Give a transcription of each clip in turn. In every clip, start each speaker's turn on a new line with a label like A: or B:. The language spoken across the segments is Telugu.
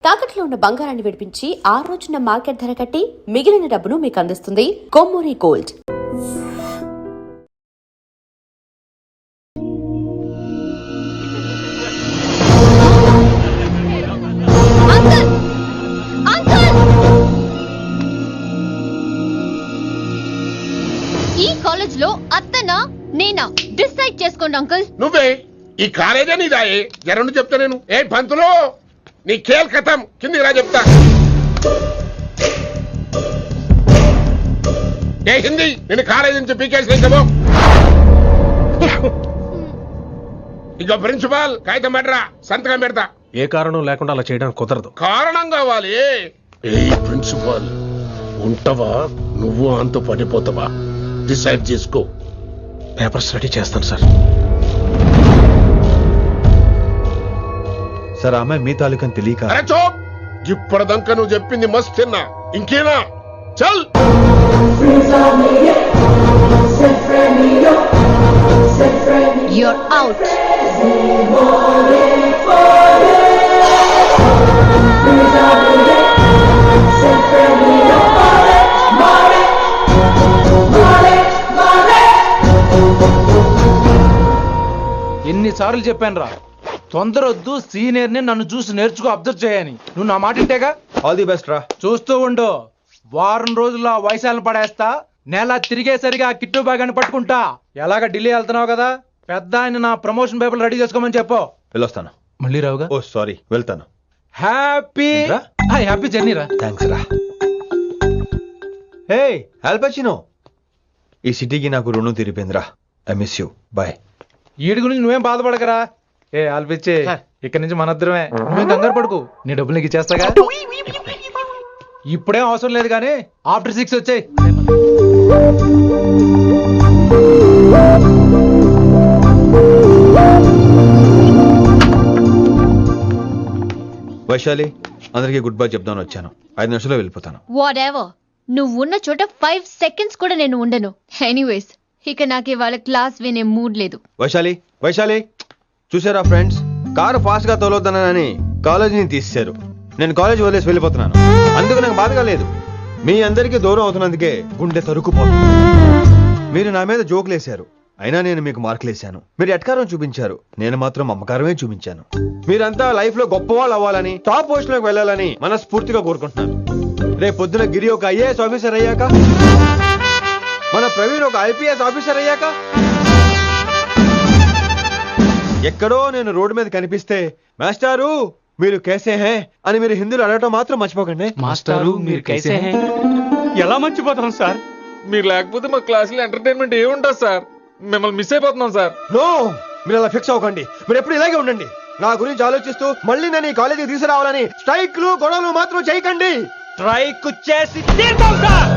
A: తాకట్లో ఉన్న బంగారాన్ని విడిపించి ఆ రోజున మార్కెట్ ధర కట్టి మిగిలిన డబ్బును మీకు అందిస్తుంది కొమ్మూరి గోల్డ్.
B: ఈ కాలేజ్ లో అత్తనా నేనా డిసైడ్ చేసుకోండి అంకుల్.
C: నువ్వే ఈ కాలేజే నీదాయే జరను చెప్తా నేను. ఏ పంతులో నీ ఖేల్ కథం కిందికి రా చెప్తా. ఏ హిందీ నేను కాలేజ్ నుంచి పీకేసినాకమో. ఇక ప్రిన్సిపాల్ కాగితం పెట్టరా, సంతకం పెడతా.
D: ఏ కారణం లేకుండా అలా చేయడానికి కుదరదు.
C: కారణం కావాలి. ఏ ప్రిన్సిపాల్ ఉంటావా నువ్వు అంత పడిపోతావా డిసైడ్ చేసుకో.
D: పేపర్ స్టడీ చేస్తాను సార్.
E: సార్ ఆమె మీ తాలూకని తెలియక.
C: అరే చోప్, ఇప్పటిదాకా నువ్వు చెప్పింది మస్త్ తిన్నా, ఇంకేనా? చల్.
B: You're out.
F: ఎన్నిసార్లు చెప్పాను రా, తొందరొద్దు, సీనియర్ ని నన్ను చూసి నేర్చుకో, అబ్జర్వ్ చేయని. నువ్వు నా మాట ఇంటేగా.
E: ఆల్ ది బెస్ట్ రా.
F: చూస్తూ ఉండు, వారం రోజుల్లో ఆ వయసాలను పడేస్తా. నెల తిరిగేసరిగా కిట్టు బాగాని పట్టుకుంటా. ఎలాగ ఢిల్లీ వెళ్తున్నావు కదా, పెద్ద ఆయన నా ప్రమోషన్ పేపర్ రెడీ చేసుకోమని చెప్పు.
E: వెళ్ళొస్తాను.
F: మళ్ళీ రావుగా.
E: ఓ సారీ, వెళ్తాను.
F: హ్యాపీ హ్యాపీ జర్నీ రా.
E: థ్యాంక్స్ రా. హే ఆల్పచినో, ఈ సిటీకి నాకు రుణం తీరిపోయిందిరా. I miss you. బాయ్.
F: వీడి గురించి నువ్వేం బాధపడకరా. ఏ ఆల్పిచ్చే, ఇక్కడి నుంచి మనద్దరమే. నువ్వేం కంగారు పడుకు, నీ డబ్బులు నీకు ఇచ్చేస్తాగా. ఇప్పుడేం అవసరం లేదు కానీ ఆఫ్టర్ 6 వచ్చాయి.
E: వైశాలి, అందరికీ గుడ్ బై చెప్దామని వచ్చాను. 5 నిమిషాల్లో వెళ్ళిపోతాను.
B: వాట్ ఎవర్, నువ్వు ఉన్న చోట 5 seconds కూడా నేను ఉండను. ఎనీవేస్, ఇక నాకు ఇవాళ క్లాస్ వినే మూడ్ లేదు.
E: వైశాలి, వైశాలి, చూసారా ఫ్రెండ్స్, కారు ఫాస్ట్ గా తోలొద్దనని కాలేజీని తీసేశారు. నేను కాలేజ్ వదిలేసి వెళ్ళిపోతున్నాను. అందుకు నాకు బాధగా లేదు. మీ అందరికీ దూరం అవుతున్నందుకే గుండె తరుక్కుపోతుంది. మీరు నా మీద జోకులేశారు, అయినా నేను మీకు మార్కులేశాను. మీరు ఎట్కారం చూపించారు, నేను మాత్రం అమ్మకారమే చూపించాను. మీరంతా లైఫ్ లో గొప్పవాళ్ళు అవ్వాలని, టాప్ పొజిషన్ లోకి వెళ్ళాలని మనస్ఫూర్తిగా కోరుకుంటున్నాను. రేపు పొద్దున గిరి ఒక IAS ఆఫీసర్ అయ్యాక, మన ప్రవీణ్ ఒక IPS ఆఫీసర్ అయ్యాక, ఎక్కడో నేను రోడ్డు మీద కనిపిస్తే మాస్టారు మీరు కేసే హే అని మీరు హిందీలో అడగటం మాత్రం మర్చిపోకండి.
F: మాస్టారు మీరు కైసే హై.
G: ఎలా మర్చిపోతాం సార్? మీరు లేకపోతే మా క్లాసులో ఎంటర్టైన్మెంట్ ఏముంటుంది సార్? మిమ్మల్ని మిస్ అయిపోతున్నాం సార్.
E: నో, మీరు అలా ఫిక్స్ అవ్వకండి. మీరు ఎప్పుడు ఇలాగే ఉండండి. నా గురించి ఆలోచిస్తూ మళ్ళీ నేను ఈ కాలేజీకి తీసుకురావాలని స్ట్రైక్లు గొడవలు మాత్రం చేయకండి.
G: స్ట్రైక్ చేసి తీర్థం సార్.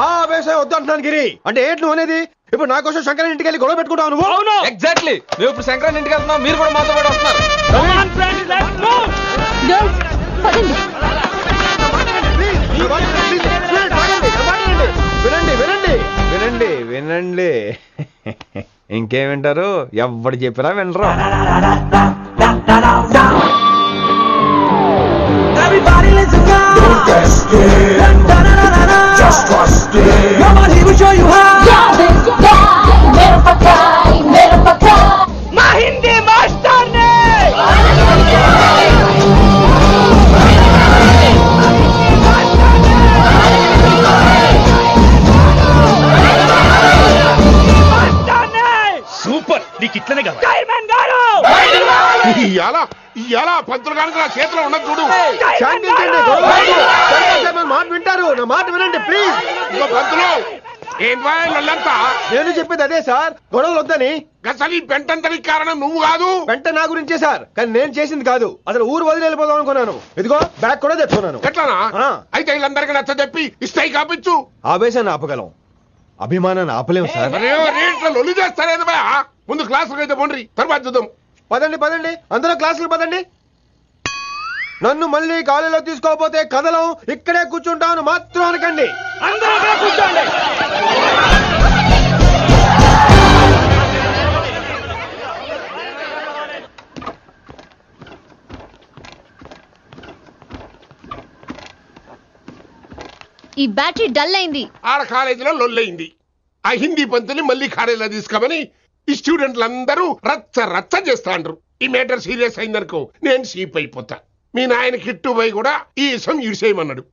E: ఆ వ్యవసాయం వద్దు అంటున్నాను గిరి. అంటే ఏంటి నువ్వు అనేది? ఇప్పుడు నా కోసం శంకరన్ ఇంటికి వెళ్ళి గొడవ పెట్టుకుంటావు నువ్వు?
G: అవును, ఎగ్జాక్ట్లీ. మేము ఇప్పుడు శంకరన్ ఇంటికి వెళ్తున్నాం, మీరు కూడా మాతో పాటు వస్తున్నారు.
B: Girls, పదండి.
E: వినండి వినండి వినండి వినండి. ఇంకేం వింటారు? ఎవడు చెప్పినా వినరు.
H: Everybody listen now. Don't get scared. Just trust it. Come on, he will show you how. My Hindi master ne.
G: Super, నీకు ఇట్లనే కావాలి.
H: Chairman garu.
C: ఇయాల పంతులు కనుక నా చేతిలో ఉన్నది చూడు.
E: శాంతించండి, గొడవ వద్దు. మాట వింటారు, నా మాట వినండి ప్లీజ్.
C: ఇక పంతులు ఏం వాళ్ళంతా
E: నేను చెప్పేది అదే సార్, గొడవలు వద్దని.
C: అసలు ఈ పెంటంతరికి కారణం నువ్వు కాదు.
E: వెంట నా గురించే సార్, కానీ నేను చేసింది కాదు. అసలు ఊరు వదిలి వెళ్ళిపోదాం అనుకున్నాను. ఇదిగో బ్యాగ్ కూడా తెచ్చుకున్నాను.
C: ఎట్లానా?
E: ఆ.
C: అయితే వీళ్ళందరికీ నచ్చ చెప్పి ఇస్తాయి కాపించు.
E: ఆవేశాన్ని ఆపగలం, అభిమానాన్ని ఆపలేము సార్.
C: రేట్ల లొల్లి చేస్తారేది బా. ముందు క్లాసులకు అయితే పోండి, తర్వాత చూద్దాం.
E: పదండి పదండి, అందరూ క్లాసులు పదండి. నన్ను మళ్ళీ కాలేజీలో తీసుకోకపోతే కదలం, ఇక్కడే కూర్చుంటాను మాత్రం అనకండి.
H: అందరూ కూర్చోండి.
B: ఈ బ్యాటరీ డల్ అయింది.
C: ఆడ కాలేజీలో లొల్లయింది. ఆ హిందీ పంతుని మళ్ళీ కాలేజీలో తీసుకోమని ఈ స్టూడెంట్లందరూ రచ్చ రచ్చ చేస్తాండ్రు. ఈ మేటర్ సీరియస్ అయిందనుకో నేను సీప్ అయిపోతా. మీ నాయన కిట్టు పోయి కూడా ఈ విషయం ఇడిసేయమన్నాడు.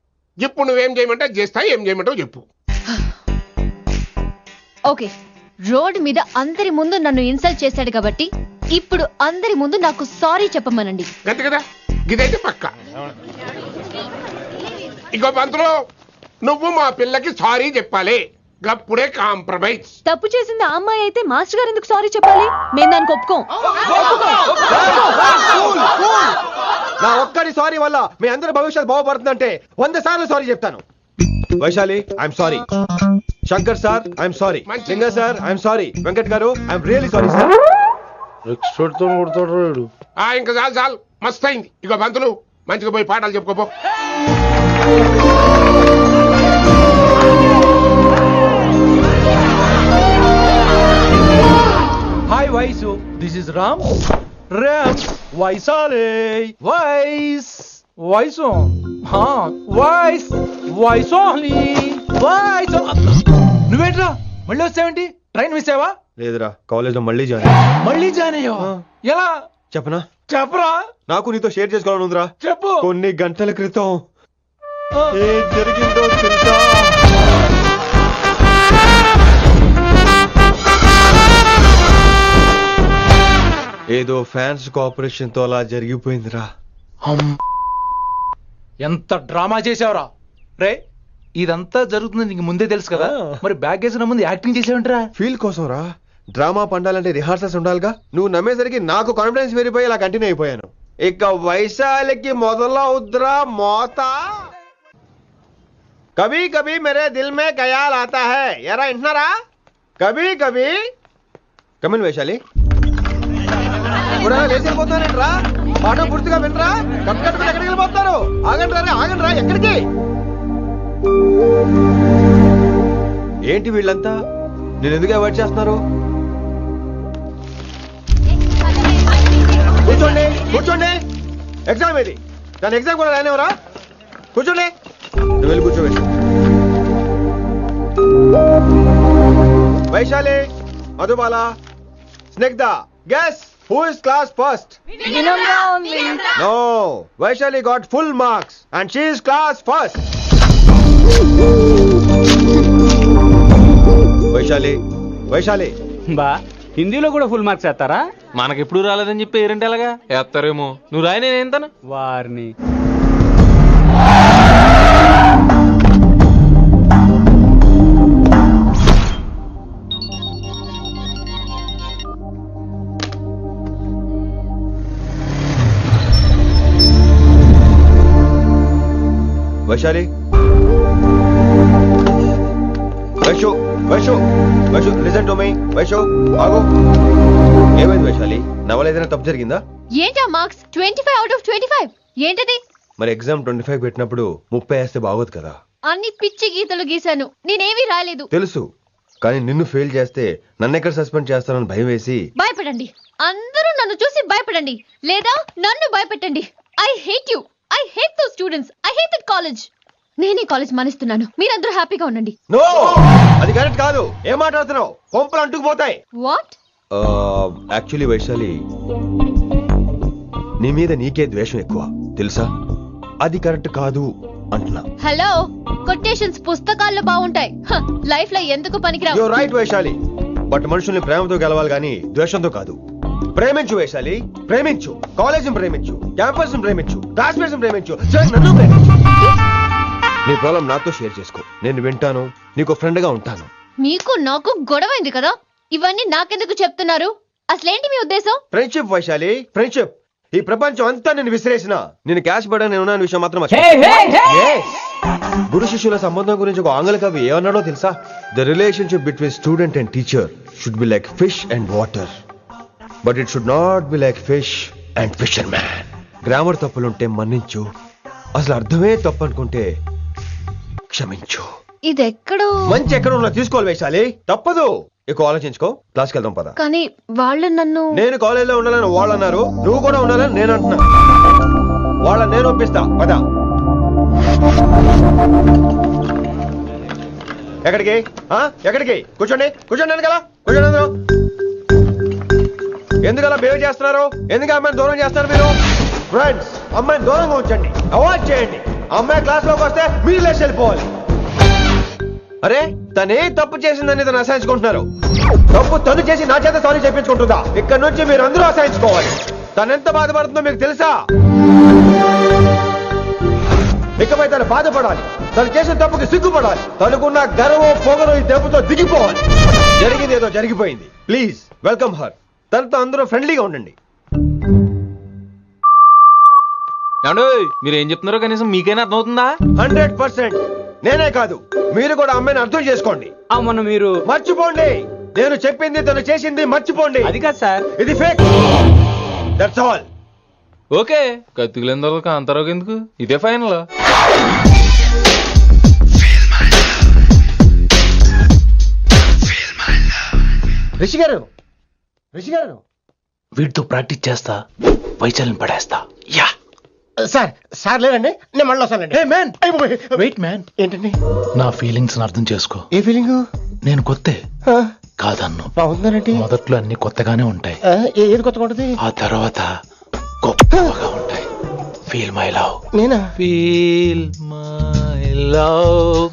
C: ఇప్పుడు నువ్వేం చేయమంటే చేస్తా, ఏం చేయమంటావు చెప్పు.
B: ఓకే, రోడ్ మీద అందరి ముందు నన్ను ఇన్సల్ట్ చేశాడు కాబట్టి ఇప్పుడు అందరి ముందు నాకు సారీ చెప్పమనండి.
C: గంతే కదా, గిదైతే పక్క. ఇంకో పంతులు, నువ్వు మా పిల్లకి సారీ చెప్పాలి. గప్పుడే కాంప్రమైజ్.
B: తప్పు చేసింది ఆ అమ్మాయి అయితే మాస్టర్ గారు ఎందుకు సారీ చెప్పాలి? మేము దానికి ఒప్పుకోం.
E: నా ఒక్కడి సారీ వల్ల మీ అందరి భవిష్యత్తు బాగుపడుతుందంటే 100 సార్లు సారీ చెప్తాను. Vaishali, I'm sorry. Shankar sir, I'm sorry. Singer sir, I'm sorry. Venkat గారు, ఐఎమ్ రియలీ సారీ సార్.
C: ఇంకా చాలు చాలు, మస్తు అయింది. ఇక పంతులు మంచిగా పోయి పాఠాలు చెప్పుకోపో.
F: Hi Vaishu, this is Ram. వైసాలే వైస్ వైసు వైస్ వైసోలీ వైస్. నువ్వేంట్రా మళ్ళీ వచ్చావేంటి? ట్రైన్ మిస్ అయ్యావా?
E: లేదురా, కాలేజ్ లో మళ్ళీ జాయిన్.
F: మళ్ళీ జాయిన్ అయ్యావా? ఎలా
E: చెప్పనా?
F: చెప్పరా.
E: నాకు నీతో షేర్ చేసుకోవాలని ఉందిరా.
F: చెప్పు.
E: కొన్ని గంటల క్రితం ఏం జరిగిందో తెలుసా? ఏదో ఫ్యాన్స్ కోఆపరేషన్ తో అలా జరిగిపోయిందిరా.
F: ఎంత డ్రామా చేసావురా రే. ఇదంతా జరుగుతుంది నీకు ముందే తెలుసు కదా, మరి బ్యాగ్ వేసిన ముందు యాక్టింగ్ చేసావంటరా?
E: ఫీల్ కోసం రా. డ్రామా పండాలంటే రిహార్సల్స్ ఉండాలిగా. నువ్వు నమ్మేసరికి నాకు కాన్ఫిడెన్స్ పెరిగిపోయి ఇలా కంటిన్యూ అయిపోయాను. ఇక వైశాలికి మొదలవుద్రా మోత. కభీ కభీ మేరే దిల్ మే ఖయాల్ ఆతా హై. ఎరా ఇంటున్నారా? కభీ కభీ. కమిన్ వైశాలి. లేచిపోతానంట్రా, పాఠం పూర్తిగా వినరా? కట్టుకట్టుకుని ఎక్కడికి వెళ్ళిపోతారు? ఆగండి రా, ఆగండి రా. ఎక్కడికి? ఏంటి వీళ్ళంతా నేను ఎందుకు అవాయిడ్ చేస్తున్నారు? కూర్చోండి కూర్చోండి. ఎగ్జామ్ ఏది? దాని ఎగ్జామ్ కూడా రానివరా? కూర్చోండి. నువ్వు వెళ్ళి కూర్చోండి. Vaishali, Madhubala, Snigdha, guess who is class first?
B: Vinamra only.
E: No, Vaishali got full marks and she is class first. Vaishali, Vaishali.
I: బా హిందీలో కూడా ఫుల్ మార్క్స్ వేస్తారా?
G: మనకెప్పుడు రాలేదని చెప్పి ఏరంటే ఎలాగా వేస్తారేమో. నువ్వు రాయి, నేను ఏంతను
I: వారిని.
E: Vaishali, Vaishu, Vaishu, Vaishu, listen to me. Vaishu, ఆగు. ఏమైంది వైశాలి? నా వల్ల ఏదైనా తప్పు జరిగిందా?
B: ఏంటా మార్క్స్? 25 out of 25 ఏంటది?
E: మరి ఎగ్జామ్ 25 పెట్టినప్పుడు 30 వేస్తే బాగోదు కదా?
B: అన్ని పిచ్చి గీతలు గీశాను, నేనేమీ రాలేదు.
E: తెలుసు, కానీ నిన్ను ఫెయిల్ చేస్తే నన్ను ఎక్కడ సస్పెండ్ చేస్తానని భయం వేసి.
B: భయపడండి, అందరూ నన్ను చూసి భయపడండి, లేదా నన్ను భయపెట్టండి. I hate you. I hate those students. I hate that college. నేనే కాలేజ్ మానేస్తున్నాను. మీరందరూ హ్యాపీగా ఉండండి.
E: నో, అది కరెక్ట్ కాదు. ఏం మాట్లాడుతున్నావు? కొంపలు అంటుకుపోతాయి.
B: వాట్?
E: యాక్చువల్లీ వైశాలి, నీ మీద నీకే ద్వేషం ఎక్కువ తెలుసా? అది కరెక్ట్ కాదు అంటున్నా.
B: హలో, కొటేషన్స్ పుస్తకాల్లో బాగుంటాయి, లైఫ్ లో ఎందుకు పనికిరావు.
E: You are right Vaishali, but మనుషుల్ని ప్రేమతో గెలవాలి గానీ ద్వేషంతో కాదు. ప్రేమించు వైశాలి, ప్రేమించు. కాలేజీని ప్రేమించు, క్యాంపస్ ప్రేమించు, క్లాస్మేట్స్ ప్రేమించు, నన్ను ప్రేమించు. నీ ప్రాబ్లం నాతో షేర్ చేసుకో, నేను వింటాను, నీకు ఫ్రెండ్ గా ఉంటాను.
B: మీకు నాకు గొడవైంది కదా, ఇవన్నీ నాకెందుకు చెప్తున్నారు? అసలేంటి మీ ఉద్దేశం?
E: Friendship Vaishali, friendship. ఈ ప్రపంచం అంతా నేను విసిరేసిన నేను క్యాష్ పడా నేను ఉన్న విషయం మాత్రం గురు శిష్యుల సంబంధం గురించి ఒక ఆంగ్ల కవి ఏమన్నాడో తెలుసా? The relationship between student and teacher should be like fish and water, but it should not be like fish and fisherman. Grammar తప్పులుంటే మన్నించు, అసలు అర్థమే తప్పు అనుకుంటే క్షమించు.
B: ఇది ఎక్కడో
E: మంచి ఎక్కడ ఉన్నా తీసుకోవాలి వైశాలి, తప్పదు. ఎక్కువ ఆలోచించుకో, క్లాస్కి వెళ్దాం పద.
B: కానీ వాళ్ళు నన్ను.
E: నేను కాలేజీలో ఉండాలని వాళ్ళు అన్నారు, నువ్వు కూడా ఉండాలని నేను అంటున్నా. వాళ్ళ నేను ఒప్పిస్తా పద. ఎక్కడికి ఎక్కడికి? కూర్చోండి కూర్చోండి ఎందుకలా కూర్చోండి అందరూ. ఎందుకలా బిహేవ్ చేస్తున్నారు? ఎందుకు అమ్మాయిని దూరం చేస్తారు మీరు? ఫ్రెండ్స్, అమ్మాయిని దూరంగా ఉంచండి, అవాయిడ్ చేయండి. అమ్మాయి క్లాస్ లోకి వస్తే మీరు లేచి వెళ్ళిపోవాలి. అరే తనే తప్పు చేసిందని తను అసహించుకుంటున్నారు. తప్పు తను చేసి నా చేత సారీ చెప్పించుకుంటుందా? ఇక్కడ నుంచి మీరు అందరూ అసహించుకోవాలి. తనెంత బాధపడుతుందో మీకు తెలుసా? ఇకపై తను బాధపడాలి, తను చేసిన తప్పుకి సిగ్గుపడాలి. తనకున్న గర్వం పొగరు ఈ దెబ్బతో దిగిపోవాలి. జరిగింది ఏదో జరిగిపోయింది. Please welcome her. తనతో అందరూ ఫ్రెండ్లీగా ఉండండి.
G: మీరు ఏం చెప్తున్నారో కనీసం మీకైనా అర్థమవుతుందా?
E: 100%. నేనే కాదు, మీరు కూడా అమ్మాయిని అర్థం చేసుకోండి.
I: మొన్న మీరు
E: మర్చిపోండి. నేను చెప్పింది తను చేసింది మర్చిపోండి.
I: అది కాదు సార్,
E: ఇది ఫేక్. That's all.
G: ఓకే, కత్తిలేని తర్వాత కాంతారావు ఎందుకు? ఇదే ఫైనల్.
E: రిషి గారు, రిషి గారు,
D: వీటితో ప్రాక్టీస్ చేస్తా, వైశాల్యం పడేస్తా. యా
J: సార్ సార్ లేదండి, నేను మళ్ళీ వస్తానండి.
D: వెయిట్ మ్యాన్,
J: ఏంటండి?
D: నా ఫీలింగ్స్ అర్థం చేసుకో.
J: ఏ ఫీలింగ్?
D: నేను కొత్తే కాదన్ను.
J: బాగుందండి.
D: మొదట్లో అన్ని కొత్తగానే ఉంటాయి,
J: ఏది కొత్తగా ఉంటుంది?
D: ఆ తర్వాత గొప్పగా ఉంటాయి. Feel my love.
J: నేనా?
D: Feel my love,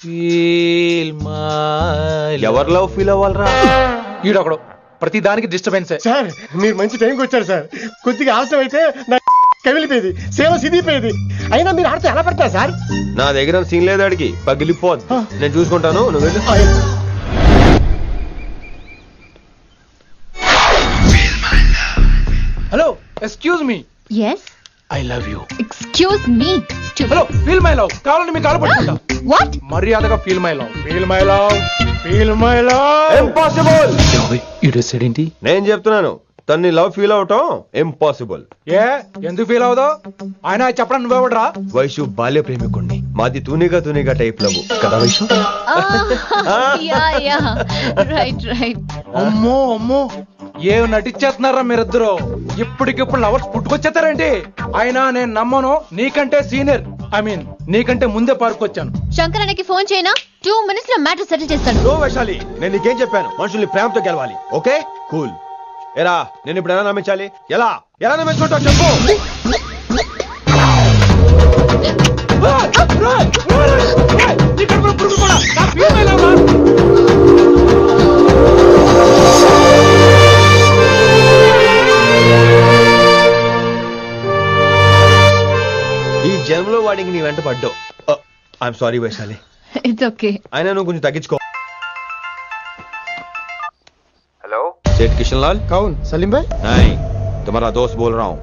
D: feel my.
E: ఎవరు లవ్ ఫీల్ అవ్వాలరా?
F: ఈడొకడు ప్రతి దానికి డిస్టర్బెన్స్.
J: సార్ మీరు మంచి టైంకి వచ్చారు సార్. కొద్దిగా ఆలస్యం అయితే నా కమిలిపోయేది, సేవ సిదిపోయేది. అయినా మీరు ఆడితే ఎలా పడతారు సార్?
E: నా దగ్గర సీన్ లేదు, అడిగి పగిలిపోద్ది. నేను చూసుకుంటాను, నువ్వు వెళ్ళు.
F: Hello, excuse me.
B: Yes,
D: I love you.
B: Excuse me.
F: Hello, feel my love. కావాలంటే మీకు కాలు పట్టుకుంటా.
B: వాట్?
F: మర్యాదగా feel my love, feel my love, feel my love.
E: Impossible.
D: ఏంటి?
E: నేను చెప్తున్నాను, తన్ని లవ్ ఫీల్ అవటం ఇంపాసిబుల్.
F: ఏ ఎందుకు ఫీల్ అవుదావు? ఆయన చెప్పడం నువ్వెవడరా?
E: వైషు బాల్య ప్రేమికుణ్ణి. మాది తూనిగా తూనిగా టైప్ లవ్ కదా వైషు?
B: Right right.
F: అమ్మో అమ్మో, ఏం నటించేస్తున్నారా మీరిద్దరు? ఇప్పటికిప్పుడు లవర్స్ పుట్టుకొచ్చేస్తారేంటి? అయినా నేను నమ్మను. నీకంటే సీనియర్, ఐ మీన్ నీకంటే ముందే పార్కొచ్చాను.
B: శంకరానికి ఫోన్ చేయనా? 2 minutes లో మ్యాటర్ సెటిల్ చేస్తాను.
E: నో వైశాలి, నేను నీకేం చెప్పాను? మనుషుల్ని ప్రేమతో గెలవాలి. Okay cool. ఎరా నేను ఇప్పుడు ఎలా నమ్మించాలి? ఎలా ఎలా నమ్మించుకుంటావు చెప్పు. ఈ జన్మలో వాడికి నీ వెంట పడ్డావు. I'm sorry Vaishali.
B: It's okay.
E: అయినా నువ్వు కొంచెం తగ్గించుకో. हेलो सेठ किशन लाल।
J: కౌన్ సలీం భాయ్?
E: नहीं, तुम्हारा दोस्त बोल रहा हूँ.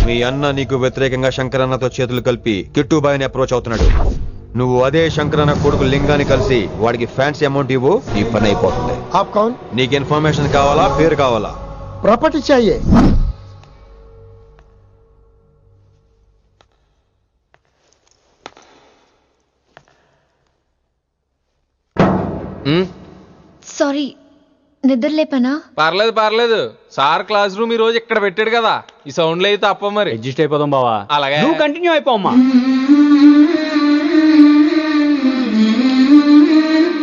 E: మీ అన్న నీకు వ్యతిరేకంగా శంకరన్నతో చేతులు కలిపి కిట్టుబాయిని అప్రోచ్ అవుతున్నాడు. నువ్వు అదే శంకరన్న కొడుకు లింగాన్ని కలిసి వాడికి ఫ్యాన్సీ అమౌంట్ ఇవ్వు, ఈ పని అయిపోతుంది.
J: आप कौन?
E: నీకు ఇన్ఫర్మేషన్ కావాలా, పేరు కావాలా?
J: प्रॉपर्टी चाहिए.
B: సారీ, నిద్ర లేపనా?
G: పర్లేదు పర్లేదు, సార్ క్లాస్ రూమ్ ఈ రోజు ఇక్కడ పెట్టాడు కదా, ఈ సౌండ్ లో అయితే తప్ప మరి
I: అడ్జస్ట్ అయిపోదాం బావా.
G: అలాగే
I: నువ్వు కంటిన్యూ అయిపోమ్మా.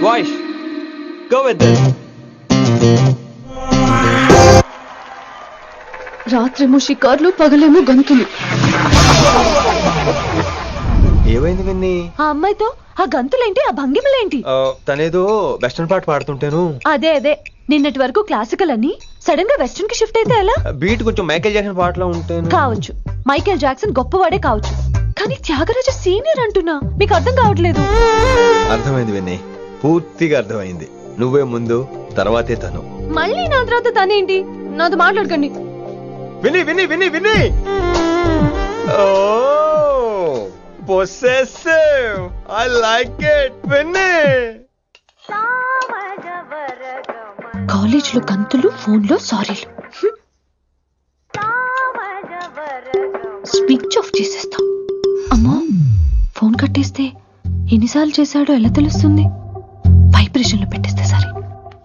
E: Voice go with this.
B: రాత్రేమో షికార్లు, పగలేమో గంతులు.
E: ఏమైంది విన్ని?
B: ఆ అమ్మాయితో ఆ గంతులేంటి, ఆ భంగిమలేంటి?
E: తనేదో వెస్టర్న్ పాట పాడుతుంటేను.
B: అదే అదే, నిన్నటి వరకు క్లాసికల్ అని సడన్ గా వెస్టర్న్ కి షిఫ్ట్ అయితే ఎలా?
E: బీట్ కొంచెం మైకేల్ జాక్సన్ పాటలో ఉంటాను.
B: కావచ్చు, మైకేల్ జాక్సన్ గొప్పవాడే కావచ్చు, కానీ త్యాగరాజ సీనియర్ అంటున్నా. మీకు అర్థం కావట్లేదు.
E: అర్థమైంది విన్ని, పూర్తిగా అర్థమైంది. నువ్వే ముందు, తర్వాతే తను.
B: మళ్ళీ నా తర్వాత తనేంటి? నాతో మాట్లాడకండి.
E: విని విని విని విని ఓ పొసెసివ్, ఐ లైక్ ఇట్. విని
B: కాలేజ్ లో గంతులు, ఫోన్ లో సారీలు. స్విచ్ ఆఫ్ చేసేస్తా. అమ్మో, ఫోన్ కట్టేస్తే ఎన్నిసార్లు చేశాడో ఎలా తెలుస్తుంది? వైబ్రేషన్ లో పెట్టేస్తే సరే.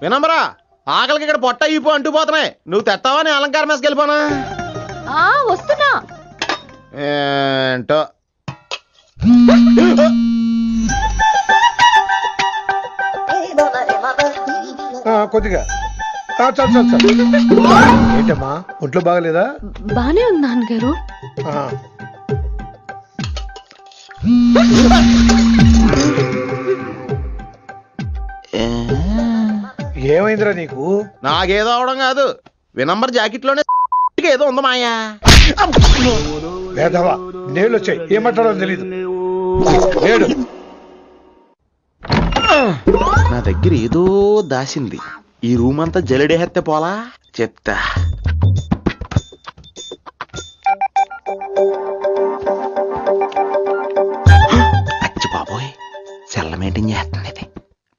J: వినమ్రా, ఆకలికి ఇక్కడ పొట్ట ఈపు అంటూ పోతున్నాయి. నువ్వు తెస్తావా? నేను అలంకారం వేసుకెళ్ళిపోనా?
B: వస్తున్నా.
J: ఏంటో కొద్దిగా చాలు చాలు చాలు. ఏంటమ్మా ఒంట్లో బాగలేదా?
B: బానే ఉంది నాన్నగారు.
J: ఆ. ఏమైందిరా నీకు?
D: నాకేదో అవడం కాదు, వినంబర్ జాకెట్ లోనే ఏదో ఉంది మాయా.
J: వేదవా, నీళ్ళు వచ్చాయి, ఏం మాట్లాడో తెలీదు. నేడు
D: నా దగ్గర ఏదో దాసింది. ఈ రూమ్ అంతా జలడేహెత్తే పోలా చెప్తా. అచ్చి బాబోయ్, సెల్ల మెయింటైన్ చేస్తుంది ఇది.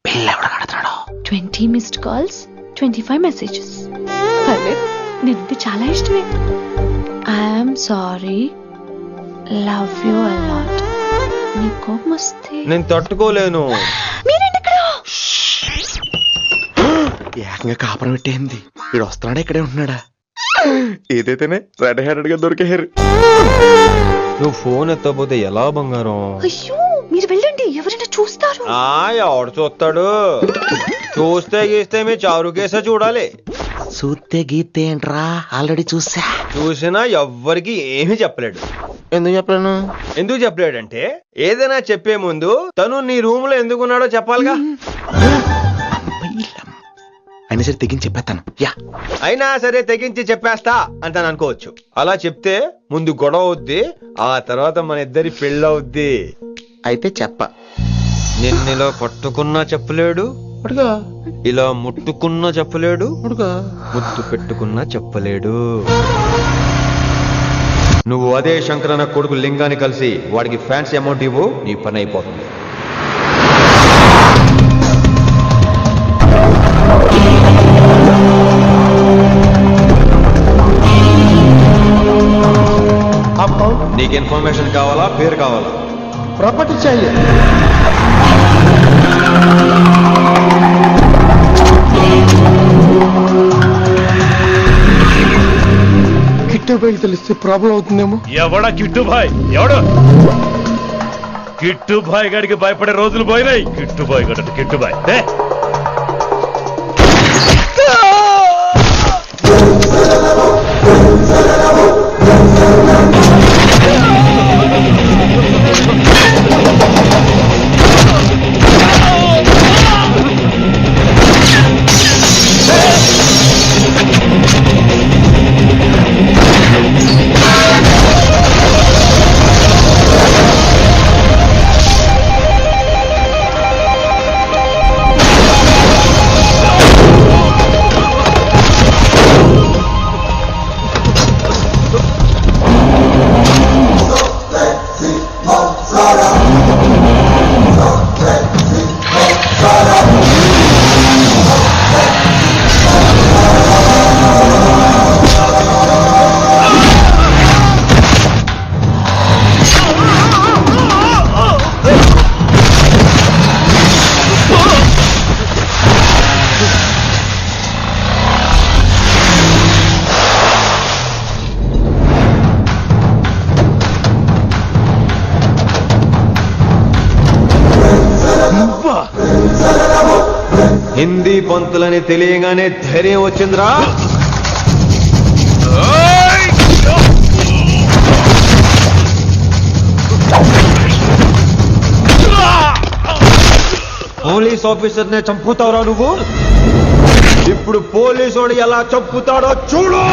D: పిల్ల ఎవడ కడుతున్నాడు?
B: 20 missed calls, 25 messages. పర్లేదు, నేనంటే చాలా ఇష్టమే. I'm sorry, love you a lot. నీ కోపం వస్తే
E: నేను తట్టుకోలేను.
B: మీరేంటి ఇక్కడ?
D: ఏకంగా కాపురం పెట్టేంది. వీడు వస్తున్నాడా ఇక్కడే ఉంటున్నాడా? ఏదైతేనే రెడ్ హ్యాండెడ్ గా దొరికేహారు.
E: నువ్వు ఫోన్ ఎత్తపోతే ఎలా బంగారం?
B: అయ్యో, మీరు వెళ్ళండి, ఎవరైనా చూస్తారు.
E: ఎవడు చూస్తాడు? చూస్తే గీస్తే మీ చారు కేసే చూడాలి.
D: చూస్తే గీతే ఏంట్రా, ఆల్రెడీ చూసా.
E: చూసినా ఎవ్వరికి ఏమీ చెప్పలేడు.
D: ఎందుకు చెప్పలేను?
E: ఎందుకు చెప్పలేడంటే ఏదైనా చెప్పే ముందు తను నీ రూమ్ లో ఎందుకున్నాడో చెప్పాలిగా.
D: అయినా సరే తెగించి చెప్పేస్తాను. యా,
E: అయినా సరే తెగించి చెప్పేస్తా అంటాను అనుకోవచ్చు. అలా చెప్తే ముందు గొడవ అవుద్ది, ఆ తర్వాత మన ఇద్దరి పెళ్ళవుద్ది.
D: అయితే చెప్ప.
E: నిన్నిలా పట్టుకున్నా చెప్పలేడు, ఇలా ముట్టుకున్నా చెప్పలేడు, ముద్దు పెట్టుకున్నా చెప్పలేడు. నువ్వు అదే శంకరన్న కొడుకు లింగాన్ని కలిసి వాడికి ఫ్యాన్సీ అమౌంట్ ఇవ్వు, నీ పని అయిపోతుంది. నీకు ఇన్ఫర్మేషన్ కావాలా, పేరు కావాలా?
J: ప్రాపర్టీ चाहिए. కిట్టుబాయ్ తెలిస్తే ప్రాబ్లం అవుతుందేమో.
I: ఎవడా కిట్టుబాయ్? ఎవడు కిట్టుబాయ్ గారికి భయపడే రోజులు పోయినాయి. కిట్టుబాయ్ గడ కిట్టుబాయ్
E: హిందీ పంతులని తెలియగానే ధైర్యం వచ్చిందిరా. పోలీస్ ఆఫీసర్ నే చంపుతావురా నువ్వు. ఇప్పుడు పోలీసోడు ఎలా చంపుతాడో చూడు.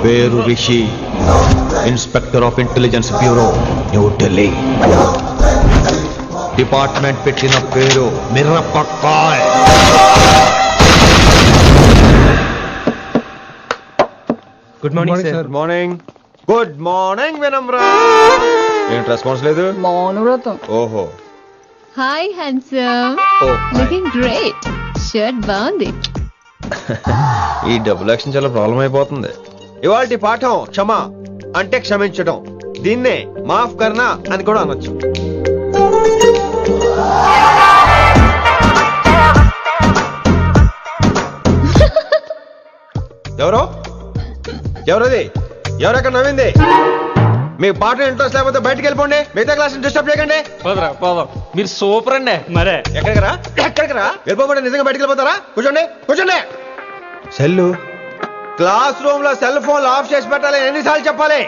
E: పేరు Rishi, inspector of intelligence bureau, new Delhi. Department పెట్టిన పేరు మిర్రపక్కాయ్. Good morning sir. Good morning. Good morning Vinamra. ఏంటి రెస్పాన్స్ లేదు?
B: మౌనవ్రతం.
E: ఓహో.
B: Hi handsome, looking great. Shirt బాగుంది.
E: ఈ డబుల్ యాక్షన్ చాలా ప్రాబ్లం అయిపోతుంది. ఇవాల్టి పాఠం క్షమ అంటే క్షమించడం. దీన్నే మాఫ్ కర్నా అని కూడా అనొచ్చు. ఎవరో ఎవరది? ఎవరక్కడ నవ్వింది? మీ పాట ఇంట్రెస్ట్ లేకపోతే బయటకు వెళ్ళిపోండి, మిగతా క్లాస్ డిస్టర్బ్ చేయకండి.
G: పోదరా పోదాం, మీరు సూపర్ అండి.
I: మరే
E: ఎక్కడికి రా వెళ్ళిపోకుండా నిజంగా బయటకు వెళ్ళిపోతారా? కూర్చోండి కూర్చోండి. సెల్లు క్లాస్ రూమ్ లో సెల్ ఫోన్ ఆఫ్ చేసి పెట్టాలి, ఎన్నిసార్లు చెప్పాలి?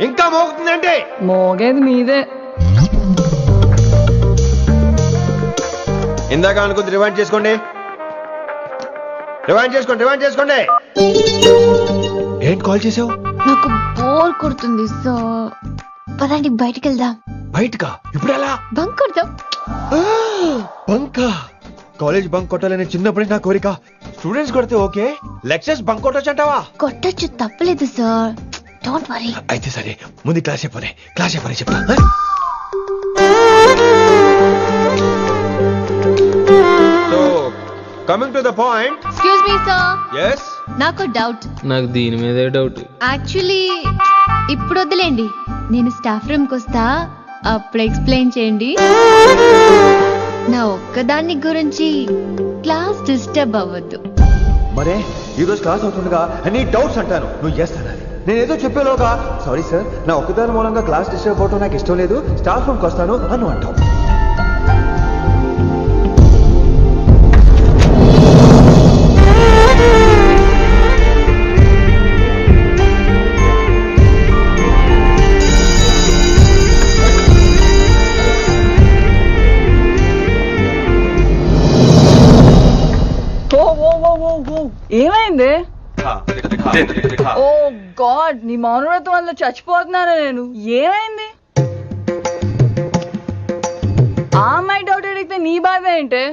E: ఇంకా మోగుతుందంటే
K: మోగేది మీదే.
E: ఇందాక అనుకుంది రివైండ్ చేసుకోండి, రివైండ్ చేసుకోండి. ఏంటి కాల్ చేసావు?
B: నాకు బోర్ కొడుతుంది, సో పదండి బయటికి వెళ్దాం.
E: బయటకా? ఇప్పుడు ఎలా?
B: బంక్ కొడదాం.
E: బంకా? కాలేజ్ బంక్ కొట్టాలని చిన్నప్పటి నుంచి నా కోరిక. స్టూడెంట్స్ కొడితే ఓకే, లెక్చర్స్ బంక్ కొట్టొచ్చు అంటావా?
B: కొట్టచ్చు, తప్పలేదు సార్, డోంట్ వరీ.
E: అయితే సరే, ముందు క్లాస్ చెప్పని చెప్తా. So coming to the point.
B: Excuse me sir.
E: yes
B: నాకు డౌట్.
G: నాకు దీని మీదే డౌట్.
B: యాక్చువల్లీ ఇప్పుడు వద్దులేండి, నేను స్టాఫ్ రూమ్కి వస్తా, అప్పుడు ఎక్స్ప్లెయిన్ చేయండి. నా ఒక్కదాన్ని గురించి క్లాస్ డిస్టర్బ్ అవ్వద్దు.
E: మరే ఈ రోజు క్లాస్ అవుతుండగా ఎనీ డౌట్స్ అంటాను, నువ్వు ఎస్ అనాలి. నేను ఏదో చెప్పేలోగా సారీ సార్, నా ఒక్కదాని మూలంగా క్లాస్ డిస్టర్బ్ అవడం నాకు ఇష్టం లేదు, స్టాఫ్ రూమ్కి వస్తాను అని అంటావు.
K: ఏమైంది? ఓ గాడ్, నీ మౌనవ్రతం వల్ల చచ్చిపోతున్నాను నేను. ఏమైంది? ఆ అమ్మాయి డౌట్ అడిగితే నీ బాధ ఏంటి?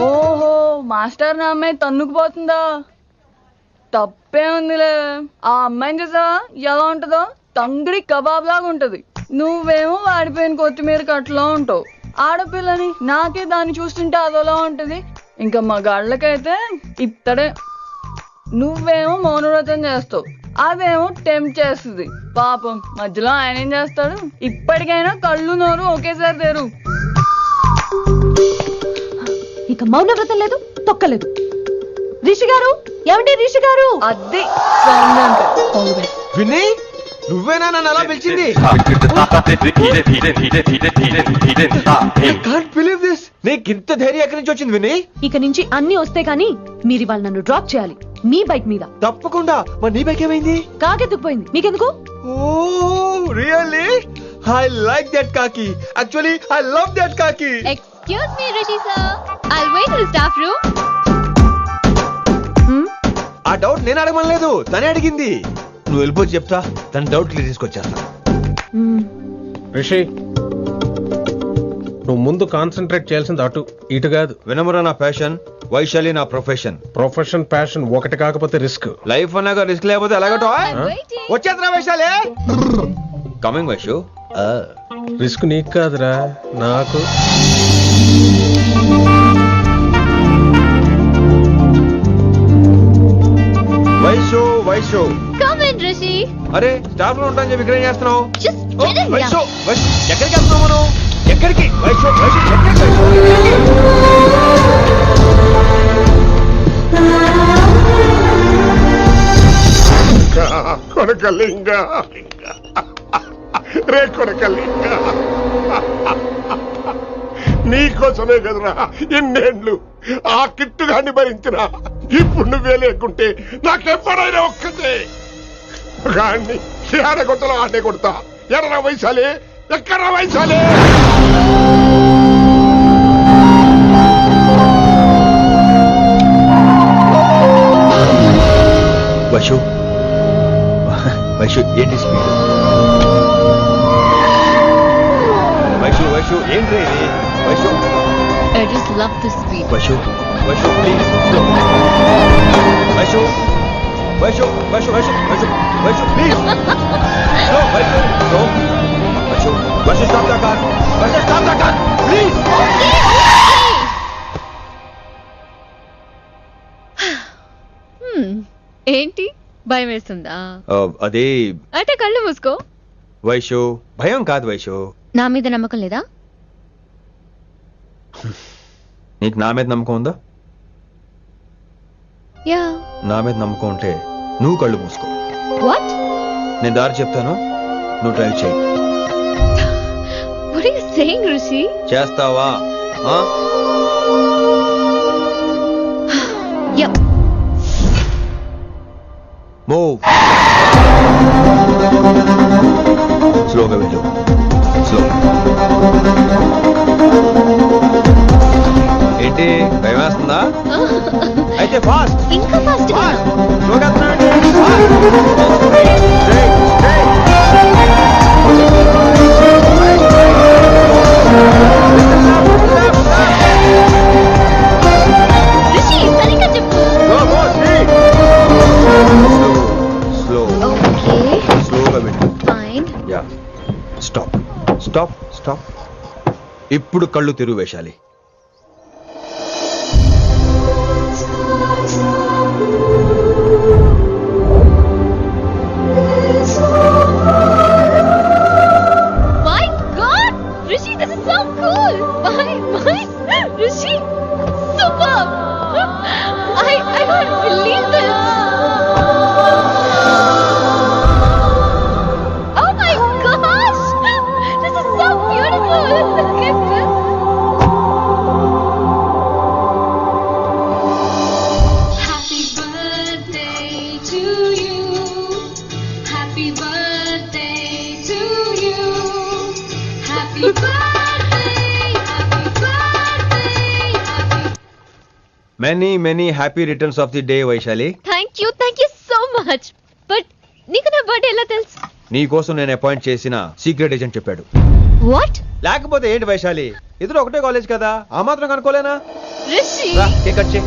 K: ఓహో, మాస్టర్ నా అమ్మాయి తన్నుకుపోతుందా? తప్పే ఉందిలే. ఆ అమ్మాయిని చూసా ఎలా ఉంటుందో, తంగిడి కబాబ్ లాగా ఉంటది. నువ్వేమో వాడిపోయిన కొత్తిమీర కట్లా ఉంటావు. ఆడపిల్లని నాకే దాన్ని చూస్తుంటే అదోలా ఉంటది, ఇంకా మగాళ్ళకైతే ఇత్తడే. నువ్వేమో మౌనవ్రతం చేస్తావు, అదేమో టెంప్ట్ చేస్తుంది. పాపం మధ్యలో ఆయన ఏం చేస్తాడు? ఇప్పటికైనా కళ్ళు నోరు ఒకేసారి తెరు.
A: ఇక మౌనవ్రతం లేదు, తొక్కలేదు. రిషి గారు, ఏమండి రిషి గారు?
K: అది సౌండ్ అంటే.
E: విని నువ్వేనా నన్ను అలా పిలిచింది? Can't believe this. నీకు ఇంత ధైర్యం ఎక్కడి నుంచి వచ్చింది విని?
A: ఇక నుంచి అన్ని వస్తే గానీ మీరు ఇవాళ నన్ను డ్రాప్ చేయాలి మీ బైక్ మీద.
E: తప్పకుండా. మరి నీ బైక్ ఏమైంది?
A: కాకెత్తుకుపోయింది. మీకెందుకు?
E: Oh really? I like that కాకి. యాక్చువల్లీ ఐ లవ్ దట్ కాకి.
B: Excuse me Rishi sir, I'll wait in the staff room.
E: ఆ డౌట్ నేను అడగమనలేదు, తనే అడిగింది. నువ్వు వెళ్ళిపోయి చెప్తా, తన డౌట్ క్లియర్ తీసుకొచ్చేస్తా.
J: రిషి, నువ్వు ముందు కాన్సన్ట్రేట్ చేయాల్సింది అటు ఇటు కాదు.
E: వినమ్ర నా ప్యాషన్, వైశాలి నా ప్రొఫెషన్.
J: ప్రొఫెషన్ ప్యాషన్ ఒకటి కాకపోతే రిస్క్.
E: లైఫ్ అన్నాక రిస్క్ లేకపోతే ఎలాగటో?
B: waiting.
E: వచ్చేద్రా వైశాలి. కమింగ్ వైషు.
J: రిస్క్ నీకు కాదురా, నాకు.
E: Vaishu
B: come in Rishi.
E: అరే స్టాఫ్ లో ఉంటాను చెప్పి ఇక్కడ ఏం చేస్తున్నావు?
B: Just get in.
E: వైషు ఎక్కడికి వెళ్తున్నావు మనం? ఎక్కడికి? వైషు
C: కొడకలింగ రే కొడకలింగ, నీకోసమే కదరా ఇన్నేళ్ళు ఆ కిట్టుగాన్ని భరించిన. ఇప్పుడు నువ్వే లేకుంటే నాకెప్పుడైనా ఒక్కతే గాన్ని ఆడగొట్టలో ఆడే కొడతా. ఎర్ర వైశాలే, ఎక్కడ వైశాలే?
E: వైషు వైషు ఏంటి స్పీడ్? వైషు ఏంటి ఇది? Vaishu
B: I just love this speed.
E: Vaishu please. Vaishu please. No, Vaishu stop the car. Stop the car, please.
B: ఏంటి భయం వేస్తుందా?
E: అదే
B: అంటే కళ్ళు మూసుకో.
E: వైషు భయం కాదు వైషు.
B: నా మీద నమ్మకం లేదా?
E: నీకు నా మీద నమ్మకం ఉందా?
B: యా.
E: నా మీద నమ్మకం ఉంటే నువ్వు కళ్ళు మూసుకో.
B: వాట్?
E: నేను దారి చెప్తాను, నువ్వు డ్రైవ్ చేయి.
B: What are you saying Rishi?
E: చేస్తావా?
B: యప్.
E: మూవ్. స్లోగా వెళ్ళు. స్లో. ఏంటి భయం వేస్తుందా? అయితే ఫాస్ట్.
B: ఇంకా ఫాస్ట్ గా.
E: స్లోగా
B: రిషి సరిగ్గా చెప్పు.
E: స్లో.
B: ఓకే
E: స్లోగా వెళ్ళు.
B: Fine.
E: Yeah. Stop stop stop. ఇప్పుడు కళ్ళు తెరువు వేశాలి.
B: My God, Rishi, this is so cool. My, Rishi, superb. I can't believe this. Oh my gosh, this is so beautiful. Look at this.
L: Happy birthday to you. Happy birthday to you. Happy birthday, happy birthday, happy.
E: Many happy returns of the day Vaishali.
B: Thank you so much. But నీకు నా బర్త్డే ఎలా తెలుసు?
E: నీ కోసం నేను అపాయింట్ చేసిన సీక్రెట్ ఏజెంట్ చెప్పాడు.
B: వాట్?
E: లేకపోతే ఏంటి వైశాలి, ఇద్దరు ఒకటే కాలేజ్ కదా, ఆ మాత్రం కనుక్కోలేనా?
B: రిషి,
E: రా, కేక్ కట్ చేయి.